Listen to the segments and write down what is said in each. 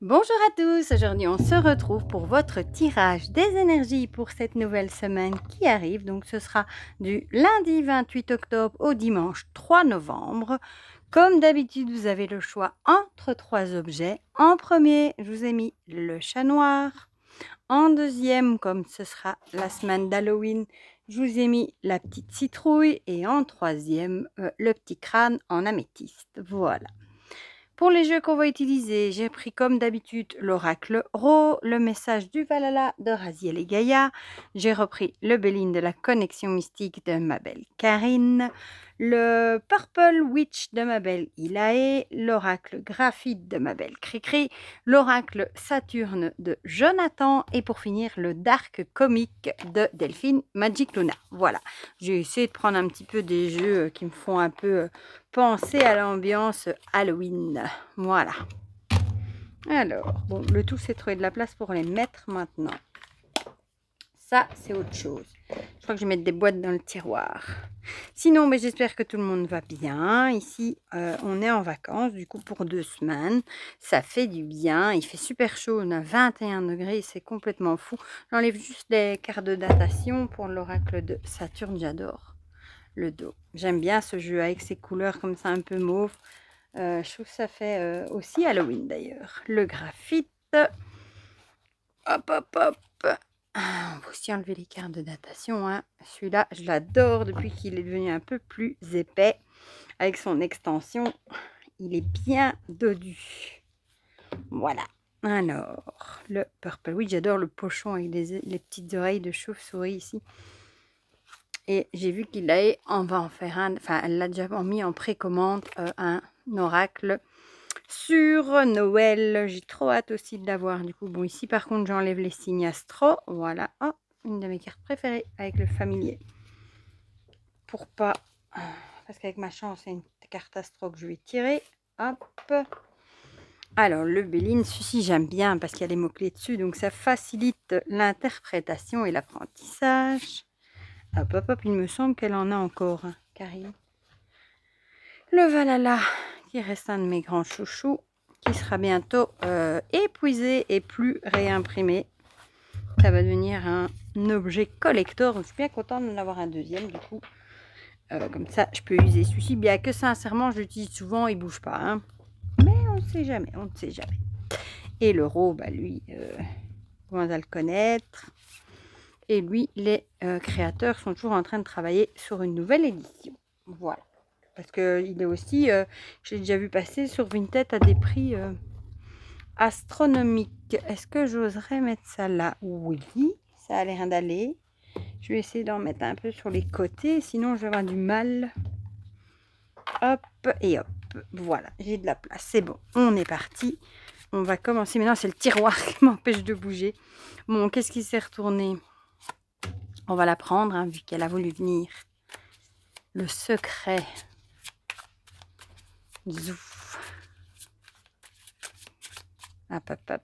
Bonjour à tous, aujourd'hui on se retrouve pour votre tirage des énergies pour cette nouvelle semaine qui arrive. Donc ce sera du lundi 28 octobre au dimanche 3 novembre. Comme d'habitude, vous avez le choix entre trois objets. En premier, je vous ai mis le chat noir. En deuxième, comme ce sera la semaine d'Halloween, je vous ai mis la petite citrouille. Et en troisième, le petit crâne en améthyste. Voilà. Pour les jeux qu'on va utiliser, j'ai pris comme d'habitude l'oracle Ro, le message du Valhalla de Raziel et Gaïa. J'ai repris le Béline de la connexion mystique de ma belle Karine, le Purple Witch de ma belle Ilae, l'oracle Graphite de ma belle Cricri, l'oracle Saturne de Jonathan et pour finir le Dark Comic de Delphine Magic Luna. Voilà, j'ai essayé de prendre un petit peu des jeux qui me font un peu penser à l'ambiance Halloween. Voilà. Alors, bon, le tout c'est de trouver de la place pour les mettre maintenant. Ça, c'est autre chose. Je crois que je vais mettre des boîtes dans le tiroir. Sinon, mais j'espère que tout le monde va bien. Ici, on est en vacances, du coup, pour 2 semaines. Ça fait du bien. Il fait super chaud. On a 21 degrés. C'est complètement fou. J'enlève juste les cartes de datation pour l'oracle de Saturne. J'adore le dos. J'aime bien ce jeu avec ses couleurs comme ça, un peu mauve. Je trouve que ça fait aussi Halloween, d'ailleurs. Le graphite. Hop, hop, hop. On va aussi enlever les cartes de datation. Hein. Celui-là, je l'adore depuis qu'il est devenu un peu plus épais. Avec son extension, il est bien dodu. Voilà. Alors, le Purple. Oui, j'adore le pochon avec les petites oreilles de chauve-souris ici. Et j'ai vu qu'il allait, on va en faire un. Enfin, elle l'a déjà mis en précommande un oracle sur Noël. J'ai trop hâte aussi de l'avoir. Du coup, bon, ici par contre, j'enlève les signes astro. Voilà. Oh, une de mes cartes préférées avec le familier. Pour pas. Parce qu'avec ma chance, c'est une carte astro que je vais tirer. Hop. Alors, le Béline, celui-ci, j'aime bien parce qu'il y a les mots-clés dessus. Donc, ça facilite l'interprétation et l'apprentissage. Hop, hop, hop. Il me semble qu'elle en a encore, hein, Karine. Le Valhalla, qui reste un de mes grands chouchous, qui sera bientôt épuisé et plus réimprimé. Ça va devenir un objet collector. Je suis bien contente d'en avoir un deuxième, du coup. Comme ça, je peux user celui-ci. Bien que sincèrement, je l'utilise souvent, il ne bouge pas. Hein. Mais on ne sait jamais, on ne sait jamais. Et l'euro, bah lui, on va le connaître. Et lui, les créateurs sont toujours en train de travailler sur une nouvelle édition. Voilà. Parce qu'il est aussi, je l'ai déjà vu passer sur Vinted à des prix astronomiques. Est-ce que j'oserais mettre ça là? Oui, ça a l'air d'aller. Je vais essayer d'en mettre un peu sur les côtés, sinon je vais avoir du mal. Hop et hop. Voilà, j'ai de la place. C'est bon, on est parti. On va commencer. Maintenant, c'est le tiroir qui m'empêche de bouger. Bon, qu'est-ce qui s'est retourné? On va la prendre, hein, vu qu'elle a voulu venir. Le secret. Zouf. Hop, hop, hop.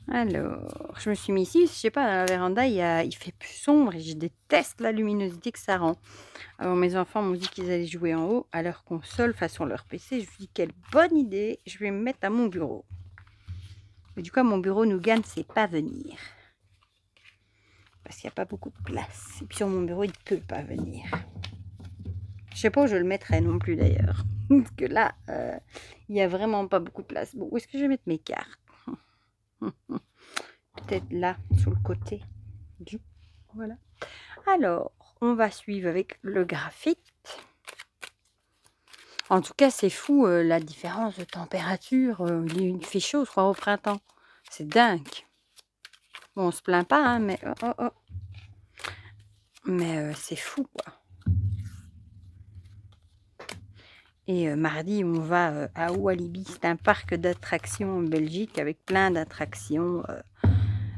Alors, je me suis mis ici, je sais pas, dans la véranda, il fait plus sombre et je déteste la luminosité que ça rend. Alors, mes enfants m'ont dit qu'ils allaient jouer en haut à leur console, façon leur PC. Je me suis dit, quelle bonne idée, je vais me mettre à mon bureau. Mais du coup, à mon bureau, Nougat ne sait pas venir. Parce qu'il n'y a pas beaucoup de place. Et puis sur mon bureau, il ne peut pas venir. Je sais pas où je le mettrai non plus d'ailleurs. Parce que là, il n'y a vraiment pas beaucoup de place. Bon, où est-ce que je vais mettre mes cartes? Peut-être là, sur le côté. Voilà. Alors, on va suivre avec le graphite. En tout cas, c'est fou la différence de température. Il fait chaud, je crois, au printemps. C'est dingue. Bon, on se plaint pas, hein, mais Mais c'est fou, quoi. Et mardi, on va à Walibi. C'est un parc d'attractions en Belgique avec plein d'attractions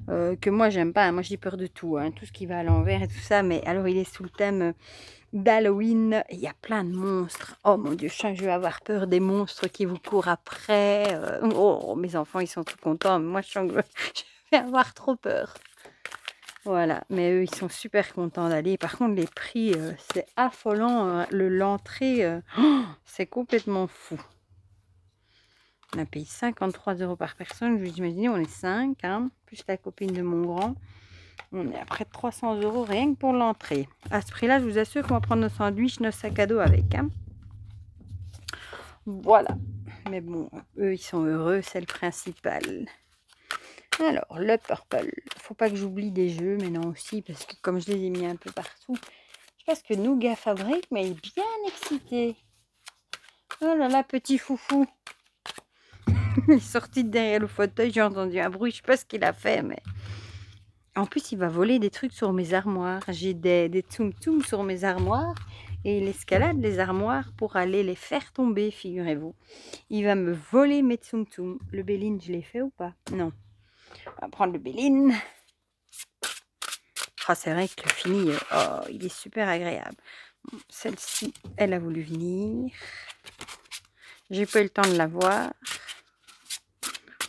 que moi, j'aime pas. Moi, j'ai peur de tout. Hein, tout ce qui va à l'envers et tout ça. Mais alors, il est sous le thème d'Halloween. Il y a plein de monstres. Oh mon Dieu, je sens que je vais avoir peur des monstres qui vous courent après. Oh, mes enfants, ils sont tout contents. Mais moi, je sens que je vais avoir trop peur. Voilà, mais eux, ils sont super contents d'aller. Par contre, les prix, c'est affolant. L'entrée, c'est complètement fou. On a payé 53 € par personne. Je vous imaginez, on est 5, hein, plus la copine de mon grand. On est à près de 300 € rien que pour l'entrée. À ce prix-là, je vous assure qu'on va prendre nos sandwichs, nos sacs à dos avec. Hein. Voilà. Mais bon, eux, ils sont heureux, c'est le principal. Alors, le purple. Faut pas que j'oublie des jeux, mais non aussi, parce que comme je les ai mis un peu partout, je sais pas ce que Nougat fabrique, mais il est bien excité. Oh là là, petit foufou. Il est sorti de derrière le fauteuil, j'ai entendu un bruit, je sais pas ce qu'il a fait, mais... En plus, il va voler des trucs sur mes armoires. J'ai des tsum-tsum sur mes armoires, et il escalade les armoires pour aller les faire tomber, figurez-vous. Il va me voler mes tsum-tsum. Le Béline, je l'ai fait ou pas? Non. On va prendre le Béline. Ah, c'est vrai que le fini, oh, il est super agréable. Celle-ci, elle a voulu venir. J'ai pas eu le temps de la voir.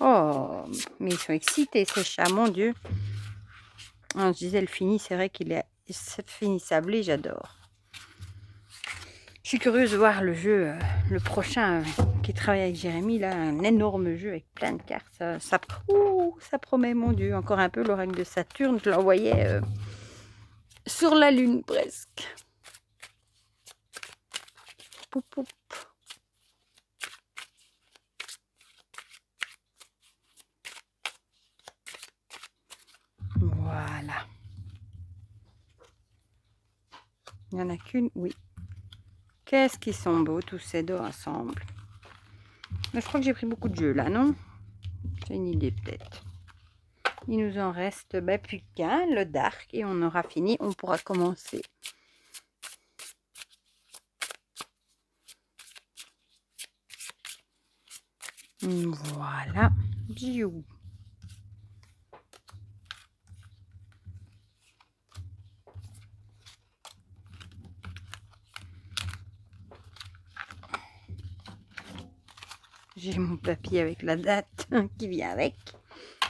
Oh, mais ils sont excités, ces chats, mon Dieu. Ah, je disais, le fini, c'est vrai qu'il est cette fini sablé, j'adore. Je suis curieuse de voir le jeu, le prochain qui travaille avec Jérémy, là, un énorme jeu avec plein de cartes. Ça promet, mon Dieu. Encore un peu l'oracle de Saturne, je l'envoyais sur la lune presque. Poup, poup. Voilà. Il n'y en a qu'une, oui. Qu'est-ce qu'ils sont beaux tous ces deux ensemble. Mais je crois que j'ai pris beaucoup de jeux là, non? J'ai une idée peut-être. Il nous en reste plus qu'un, le dark, et on aura fini. On pourra commencer. Voilà. Diou. J'ai mon papier avec la date qui vient avec.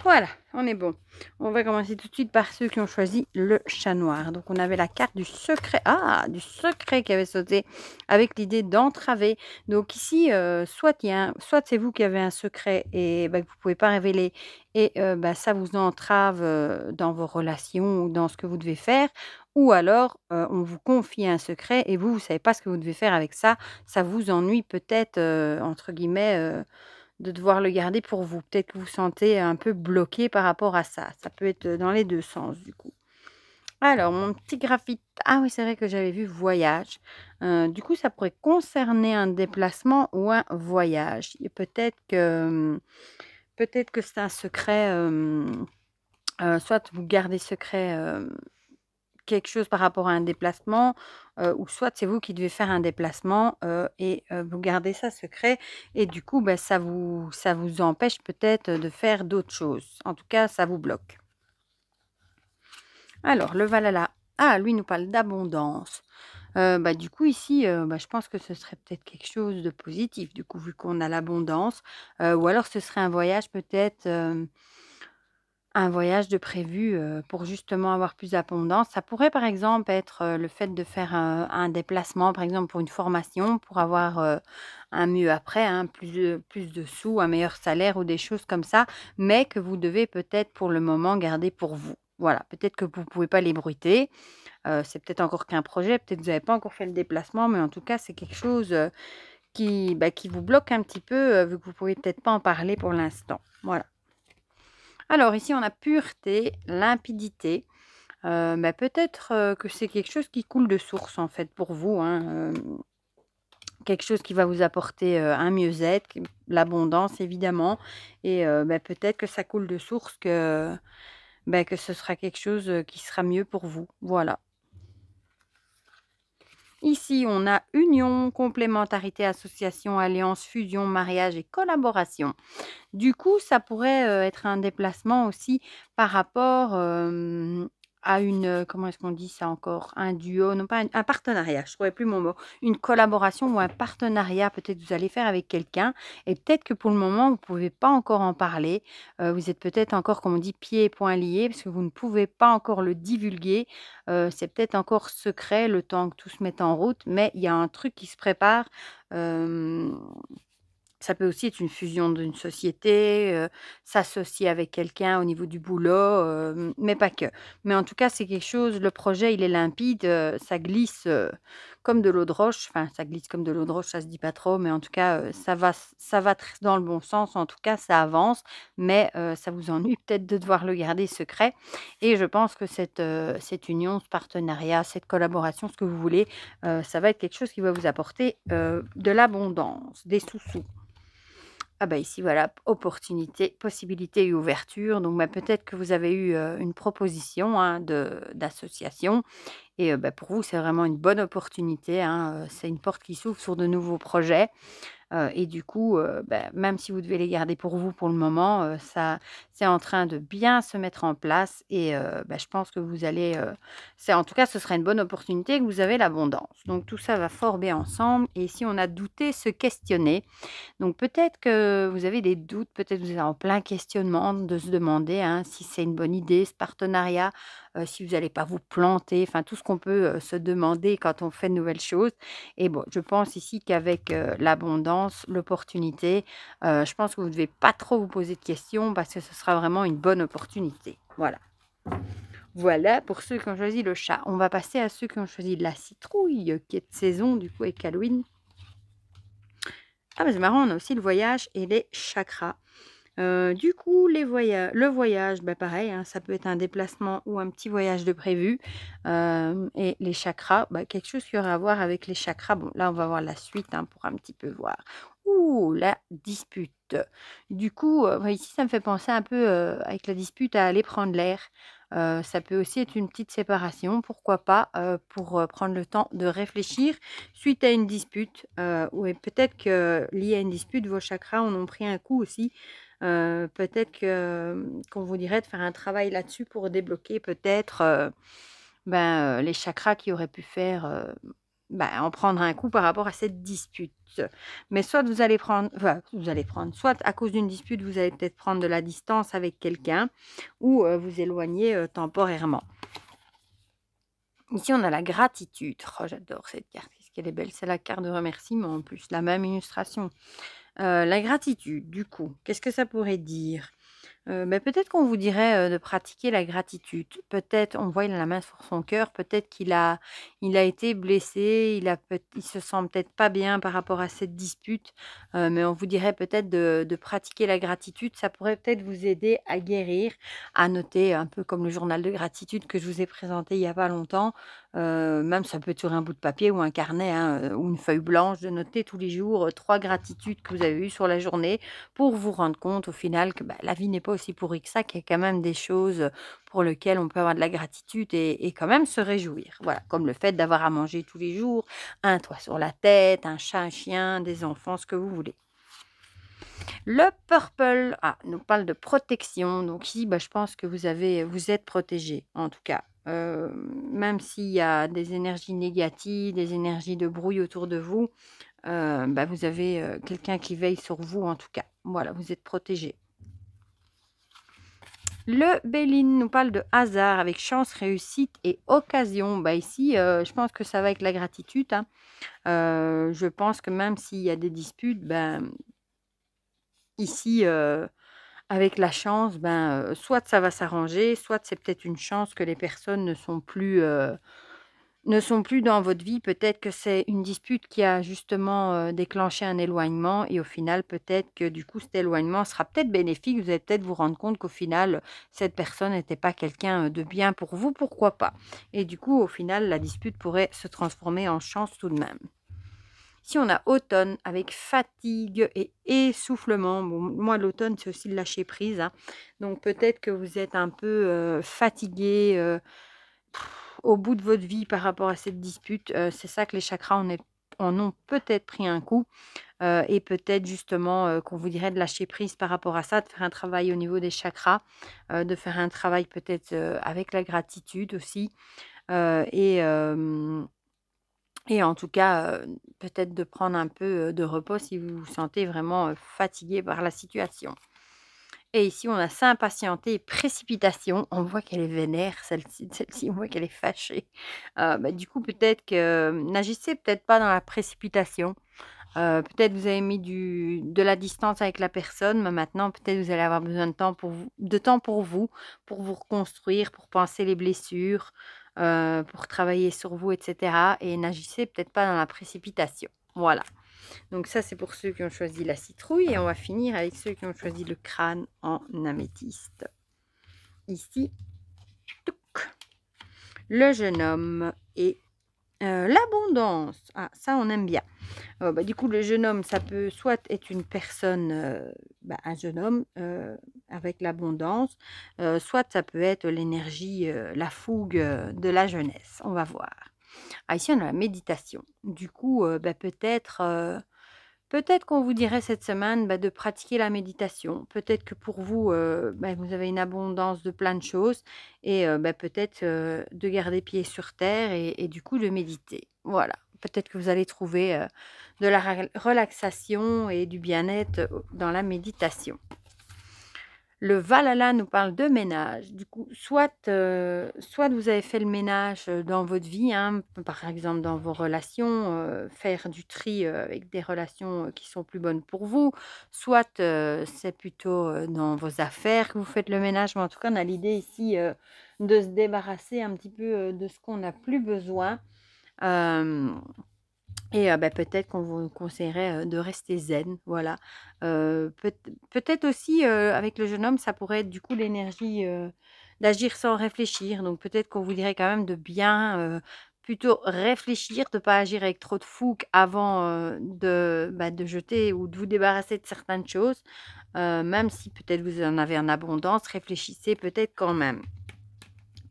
Voilà, on est bon. On va commencer tout de suite par ceux qui ont choisi le chat noir. Donc, on avait la carte du secret. Ah, du secret qui avait sauté avec l'idée d'entraver. Donc, ici, soit c'est vous qui avez un secret et que vous ne pouvez pas révéler et ça vous entrave dans vos relations ou dans ce que vous devez faire. Ou alors, on vous confie un secret et vous ne savez pas ce que vous devez faire avec ça. Ça vous ennuie peut-être, entre guillemets, de devoir le garder pour vous. Peut-être que vous vous sentez un peu bloqué par rapport à ça. Ça peut être dans les deux sens, du coup. Alors, mon petit graphite. Ah oui, c'est vrai que j'avais vu voyage. Du coup, ça pourrait concerner un déplacement ou un voyage. Et peut-être que c'est un secret. Soit vous gardez secret quelque chose par rapport à un déplacement, ou soit c'est vous qui devez faire un déplacement et vous gardez ça secret et du coup, ça vous empêche peut-être de faire d'autres choses. En tout cas, ça vous bloque. Alors, le Valhalla. Ah, lui nous parle d'abondance. Du coup, ici, je pense que ce serait peut-être quelque chose de positif, du coup, vu qu'on a l'abondance. Ou alors, ce serait un voyage peut-être... un voyage de prévu, pour justement avoir plus d'abondance. Ça pourrait, par exemple, être, le fait de faire, un déplacement, par exemple, pour une formation, pour avoir, un mieux après, hein, plus de sous, un meilleur salaire ou des choses comme ça, mais que vous devez peut-être, pour le moment, garder pour vous. Voilà, peut-être que vous ne pouvez pas l'ébruiter, c'est peut-être encore qu'un projet, peut-être que vous n'avez pas encore fait le déplacement, mais en tout cas, c'est quelque chose, qui vous bloque un petit peu, vu que vous ne pouvez peut-être pas en parler pour l'instant. Voilà. Alors ici, on a pureté, limpidité. Peut-être que c'est quelque chose qui coule de source en fait pour vous. Hein, quelque chose qui va vous apporter un mieux-être, l'abondance évidemment. Et peut-être que ça coule de source, que ce sera quelque chose qui sera mieux pour vous. Voilà. Ici, on a union, complémentarité, association, alliance, fusion, mariage et collaboration. Du coup, ça pourrait, être un déplacement aussi par rapport, à une, comment est-ce qu'on dit ça encore? Un duo, non pas un partenariat, je ne trouvais plus mon mot. Une collaboration ou un partenariat peut-être vous allez faire avec quelqu'un et peut-être que pour le moment, vous ne pouvez pas encore en parler. Vous êtes peut-être encore, comme on dit, pieds et poings liés parce que vous ne pouvez pas encore le divulguer. C'est peut-être encore secret le temps que tout se mette en route, mais il y a un truc qui se prépare, hem Ça peut aussi être une fusion d'une société, s'associer avec quelqu'un au niveau du boulot, mais pas que. Mais en tout cas, c'est quelque chose le projet, il est limpide, ça glisse, comme de l'eau de roche. Enfin, ça glisse comme de l'eau de roche, ça se dit pas trop, mais en tout cas, ça va tr dans le bon sens. En tout cas, ça avance, mais ça vous ennuie peut-être de devoir le garder secret et je pense que cette union, ce partenariat, cette collaboration, ce que vous voulez, ça va être quelque chose qui va vous apporter, de l'abondance, des sous-sous. Ah bah, ici voilà, opportunité, possibilité et ouverture. Donc bah, peut-être que vous avez eu, une proposition, hein, d'association et bah, pour vous, c'est vraiment une bonne opportunité, hein, c'est une porte qui s'ouvre sur de nouveaux projets. Et du coup, bah, même si vous devez les garder pour vous pour le moment, ça c'est en train de bien se mettre en place et bah, je pense que vous allez, c'est en tout cas, ce sera une bonne opportunité que vous avez l'abondance. Donc tout ça va fort bien ensemble et si on a douté, se questionner. Donc peut-être que vous avez des doutes, peut-être vous êtes en plein questionnement de se demander, hein, si c'est une bonne idée ce partenariat, si vous n'allez pas vous planter, enfin tout ce qu'on peut, se demander quand on fait de nouvelles choses et bon, je pense ici qu'avec, l'abondance, l'opportunité, je pense que vous ne devez pas trop vous poser de questions parce que ce sera vraiment une bonne opportunité. Voilà. Voilà pour ceux qui ont choisi le chat. On va passer à ceux qui ont choisi la citrouille, qui est de saison du coup avec Halloween. Ah bah, c'est marrant, on a aussi le voyage et les chakras. Du coup, le voyage, bah, pareil, hein, ça peut être un déplacement ou un petit voyage de prévu. Et les chakras, bah, quelque chose qui aurait à voir avec les chakras. Bon, là, on va voir la suite, hein, pour un petit peu voir. Ouh, la dispute. Du coup, bah, ici, ça me fait penser un peu, avec la dispute à aller prendre l'air. Ça peut aussi être une petite séparation, pourquoi pas, pour, prendre le temps de réfléchir suite à une dispute, ou et peut-être que lié à une dispute, vos chakras en ont pris un coup aussi. Peut-être que, qu'on vous dirait de faire un travail là-dessus pour débloquer peut-être, ben, les chakras qui auraient pu faire, bah, en prendre un coup par rapport à cette dispute. Mais soit vous allez prendre enfin, vous allez prendre soit à cause d'une dispute, vous allez peut-être prendre de la distance avec quelqu'un ou, vous éloigner, temporairement. Ici, on a la gratitude. Oh, j'adore cette carte, qu'est-ce qu'elle est belle. C'est la carte de remerciement en plus, la même illustration. La gratitude, du coup, qu'est-ce que ça pourrait dire? Bah, peut-être qu'on vous dirait, de pratiquer la gratitude. Peut-être on voit il a la main sur son cœur, peut-être qu'il a été blessé, il se sent peut-être pas bien par rapport à cette dispute, mais on vous dirait peut-être de pratiquer la gratitude. Ça pourrait peut-être vous aider à guérir, à noter un peu comme le journal de gratitude que je vous ai présenté il y a pas longtemps. Même ça peut être sur un bout de papier ou un carnet, hein, ou une feuille blanche, de noter tous les jours, 3 gratitudes que vous avez eues sur la journée pour vous rendre compte au final que, bah, la vie n'est pas aussi pourrie que ça, qu'il y a quand même des choses, pour lesquelles on peut avoir de la gratitude et quand même se réjouir. Voilà, comme le fait d'avoir à manger tous les jours, un toit sur la tête, un chat, un chien, des enfants, ce que vous voulez. Le purple, nous parle de protection, donc ici, bah, je pense que vous êtes protégé, en tout cas. Même s'il y a des énergies négatives, des énergies de brouille autour de vous, bah, vous avez, quelqu'un qui veille sur vous en tout cas. Voilà, vous êtes protégé. Le Béline nous parle de hasard avec chance, réussite et occasion. Bah, ici, je pense que ça va avec la gratitude, hein. Je pense que même s'il y a des disputes, ben, ici, avec la chance, ben, soit ça va s'arranger, soit c'est peut-être une chance que les personnes ne sont plus dans votre vie. Peut-être que c'est une dispute qui a justement, déclenché un éloignement et au final, peut-être que du coup, cet éloignement sera peut-être bénéfique. Vous allez peut-être vous rendre compte qu'au final, cette personne n'était pas quelqu'un, de bien pour vous, pourquoi pas? Et du coup, au final, la dispute pourrait se transformer en chance tout de même. Ici, on a automne avec fatigue et essoufflement. Bon, moi, l'automne, c'est aussi le lâcher prise, hein. Donc peut-être que vous êtes un peu, fatigué, au bout de votre vie par rapport à cette dispute, c'est ça que les chakras en ont peut-être pris un coup, et peut-être justement, qu'on vous dirait de lâcher prise par rapport à ça, de faire un travail au niveau des chakras, de faire un travail peut-être, avec la gratitude aussi, et en tout cas, peut-être de prendre un peu, de repos si vous vous sentez vraiment, fatigué par la situation. Et ici, on a s'impatienter et précipitation. On voit qu'elle est vénère, celle-ci, on voit qu'elle est fâchée. Bah, du coup, peut-être que n'agissez peut-être pas dans la précipitation. Peut-être vous avez mis de la distance avec la personne, mais maintenant peut-être vous allez avoir besoin de temps pour vous reconstruire, pour penser les blessures, pour travailler sur vous, etc. Et n'agissez peut-être pas dans la précipitation. Voilà. Donc ça, c'est pour ceux qui ont choisi la citrouille. Et on va finir avec ceux qui ont choisi le crâne en améthyste. Ici, touc, le jeune homme et l'abondance. Ah, ça, on aime bien. Du coup, le jeune homme, ça peut soit être une personne, un jeune homme avec l'abondance, soit ça peut être l'énergie, la fougue de la jeunesse. On va voir. Ah, ici, on a la méditation. Du coup, peut-être qu'on vous dirait cette semaine de pratiquer la méditation. Peut-être que pour vous, vous avez une abondance de plein de choses et peut-être de garder pied sur terre et du coup de méditer. Voilà. Peut-être que vous allez trouver de la relaxation et du bien-être dans la méditation. Le Valhalla nous parle de ménage. Du coup, soit vous avez fait le ménage dans votre vie, hein, par exemple dans vos relations, faire du tri avec des relations qui sont plus bonnes pour vous, soit c'est plutôt dans vos affaires que vous faites le ménage. Mais en tout cas, on a l'idée ici de se débarrasser un petit peu de ce qu'on n'a plus besoin. Et peut-être qu'on vous conseillerait de rester zen, voilà. Peut-être aussi, avec le jeune homme, ça pourrait être du coup l'énergie d'agir sans réfléchir. Donc peut-être qu'on vous dirait quand même de bien plutôt réfléchir, de ne pas agir avec trop de fougue avant de jeter ou de vous débarrasser de certaines choses. Même si peut-être vous en avez en abondance, réfléchissez peut-être quand même.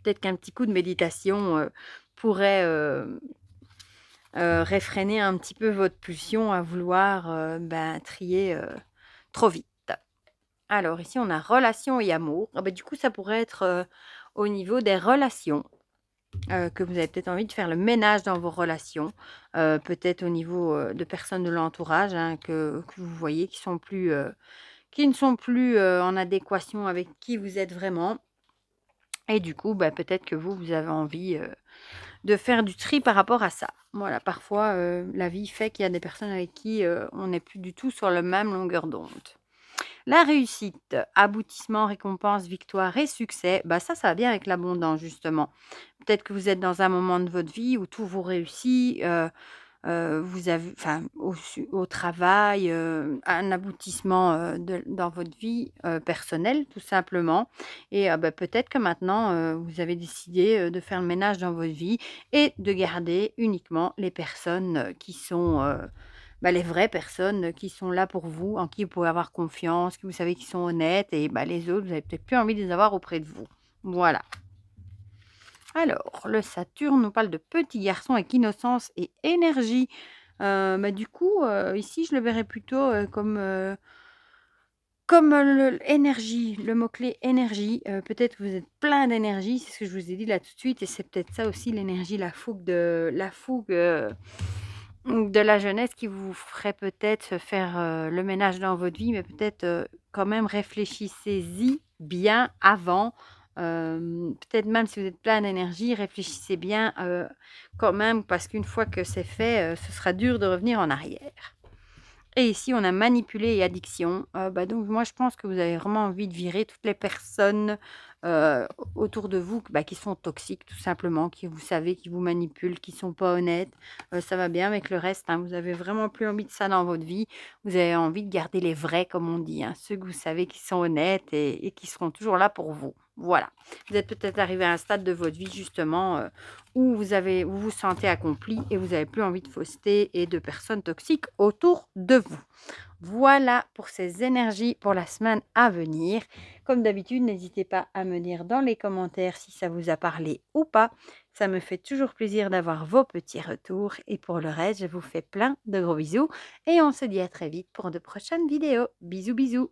Peut-être qu'un petit coup de méditation pourrait réfréner un petit peu votre pulsion à vouloir trier trop vite. Alors ici, on a relation et amour. Du coup, ça pourrait être au niveau des relations. Que vous avez peut-être envie de faire le ménage dans vos relations. Peut-être au niveau de personnes de l'entourage que vous voyez qui ne sont plus en adéquation avec qui vous êtes vraiment. Et du coup, peut-être que vous avez envie de faire du tri par rapport à ça. Voilà, parfois, la vie fait qu'il y a des personnes avec qui on n'est plus du tout sur la même longueur d'onde. La réussite, aboutissement, récompense, victoire et succès, ça va bien avec l'abondance justement. Peut-être que vous êtes dans un moment de votre vie où tout vous réussit, vous avez, au travail, un aboutissement dans votre vie personnelle, tout simplement. Et peut-être que maintenant, vous avez décidé de faire le ménage dans votre vie et de garder uniquement les personnes qui sont les vraies personnes qui sont là pour vous, en qui vous pouvez avoir confiance, qui vous savez qui sont honnêtes, et les autres, vous avez peut-être plus envie de les avoir auprès de vous. Voilà. Alors, le Saturne nous parle de petits garçons avec innocence et énergie. Du coup, ici, je le verrais plutôt comme l'énergie, le mot-clé énergie. Peut-être que vous êtes plein d'énergie, c'est ce que je vous ai dit là tout de suite, et c'est peut-être ça aussi l'énergie, la fougue de la jeunesse qui vous ferait peut-être faire le ménage dans votre vie, mais peut-être quand même réfléchissez-y bien avant. Peut-être même si vous êtes plein d'énergie, réfléchissez bien quand même, parce qu'une fois que c'est fait, ce sera dur de revenir en arrière. Et ici, on a manipulé et addiction. Donc moi, je pense que vous avez vraiment envie de virer toutes les personnes autour de vous qui sont toxiques, tout simplement, qui vous savez, qui vous manipulent, qui sont pas honnêtes. Ça va bien avec le reste. Vous avez vraiment plus envie de ça dans votre vie. Vous avez envie de garder les vrais, comme on dit, ceux que vous savez qui sont honnêtes et qui seront toujours là pour vous. Voilà. Vous êtes peut-être arrivé à un stade de votre vie, justement, où vous vous sentez accompli et vous n'avez plus envie de fausseté et de personnes toxiques autour de vous. Voilà pour ces énergies pour la semaine à venir. Comme d'habitude, n'hésitez pas à me dire dans les commentaires si ça vous a parlé ou pas. Ça me fait toujours plaisir d'avoir vos petits retours. Et pour le reste, je vous fais plein de gros bisous. Et on se dit à très vite pour de prochaines vidéos. Bisous, bisous.